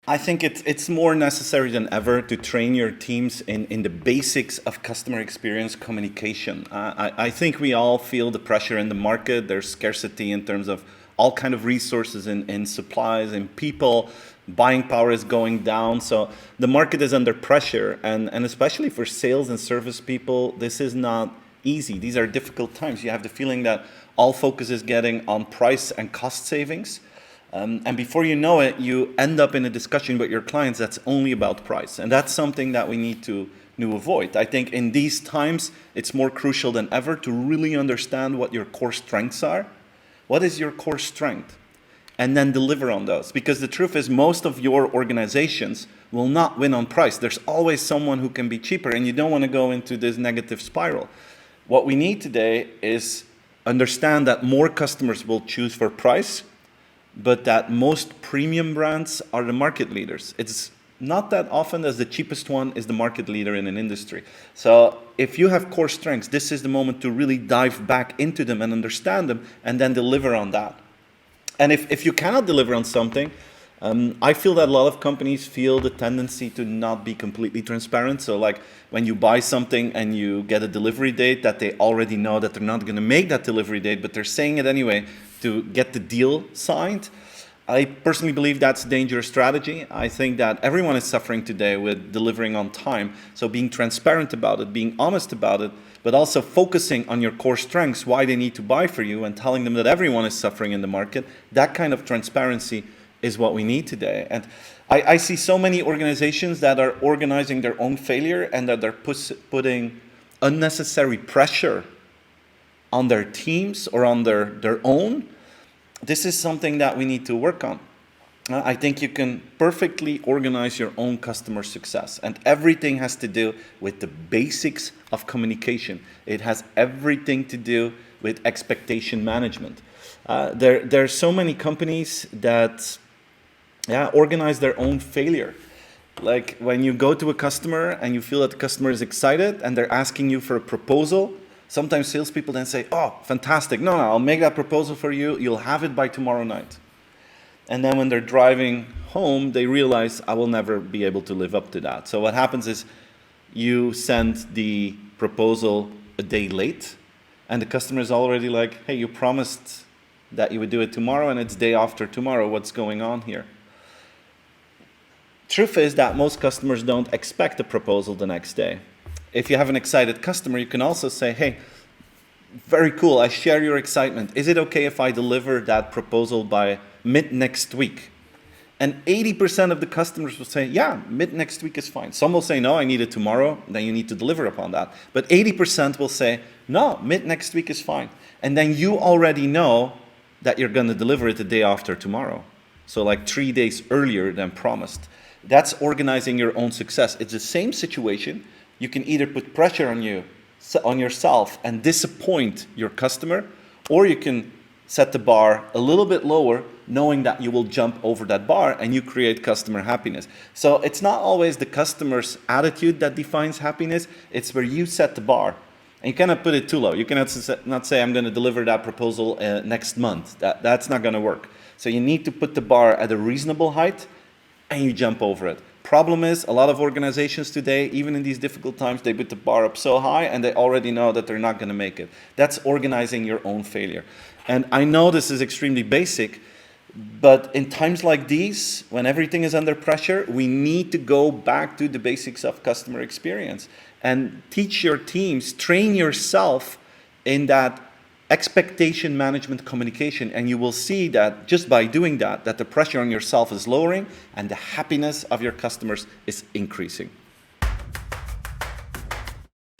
I think it's more necessary than ever to train your teams in the basics of customer experience communication. I think we all feel the pressure in the market. There's scarcity in terms of all kind of resources in supplies and people. Buying power is going down. So the market is under pressure. And especially for sales and service people, this is not easy. These are difficult times. You have the feeling that all focus is getting on price and cost savings. And before you know it, you end up in a discussion with your clients that's only about price. And that's something that we need to avoid. I think in these times, it's more crucial than ever to really understand what your core strengths are. What is your core strength? And then deliver on those. Because the truth is, most of your organizations will not win on price. There's always someone who can be cheaper, and you don't want to go into this negative spiral. What we need today is understand that more customers will choose for price, but that most premium brands are the market leaders. It's not that often as the cheapest one is the market leader in an industry. So if you have core strengths, this is the moment to really dive back into them and understand them and then deliver on that. And if you cannot deliver on something, I feel that a lot of companies feel the tendency to not be completely transparent. So like when you buy something and you get a delivery date that they already know that they're not going to make that delivery date, but they're saying it anyway to get the deal signed. I personally believe that's a dangerous strategy. I think that everyone is suffering today with delivering on time. So being transparent about it, being honest about it, but also focusing on your core strengths, why they need to buy for you, and telling them that everyone is suffering in the market, that kind of transparency is what we need today. And I see so many organizations that are organizing their own failure and that they're putting unnecessary pressure on their teams or on their own. This is something that we need to work on. I think you can perfectly organize your own customer success, and everything has to do with the basics of communication. It has everything to do with expectation management. There are so many companies that organize their own failure. Like when you go to a customer and you feel that the customer is excited and they're asking you for a proposal, sometimes salespeople then say, oh, fantastic. No, I'll make that proposal for you. You'll have it by tomorrow night. And then when they're driving home, they realize I will never be able to live up to that. So what happens is you send the proposal a day late, and the customer is already like, hey, you promised that you would do it tomorrow, and it's day after tomorrow. What's going on here? Truth is that most customers don't expect a proposal the next day. If you have an excited customer, you can also say, hey, very cool, I share your excitement. Is it okay if I deliver that proposal by mid next week? And 80% of the customers will say, yeah, mid next week is fine. Some will say, no, I need it tomorrow. Then you need to deliver upon that. But 80% will say, no, mid next week is fine. And then you already know that you're going to deliver it the day after tomorrow. So like 3 days earlier than promised. That's organizing your own success. It's the same situation. You can either put pressure on yourself and disappoint your customer, or you can set the bar a little bit lower, knowing that you will jump over that bar and you create customer happiness. So it's not always the customer's attitude that defines happiness, it's where you set the bar. And you cannot put it too low. You cannot not say, I'm going to deliver that proposal next month. That's not going to work. So you need to put the bar at a reasonable height and you jump over it. Problem is, a lot of organizations today, even in these difficult times, they put the bar up so high and they already know that they're not going to make it. That's organizing your own failure. And I know this is extremely basic, but in times like these, when everything is under pressure, we need to go back to the basics of customer experience and teach your teams, train yourself in that expectation management communication, and you will see that just by doing that, that the pressure on yourself is lowering and the happiness of your customers is increasing.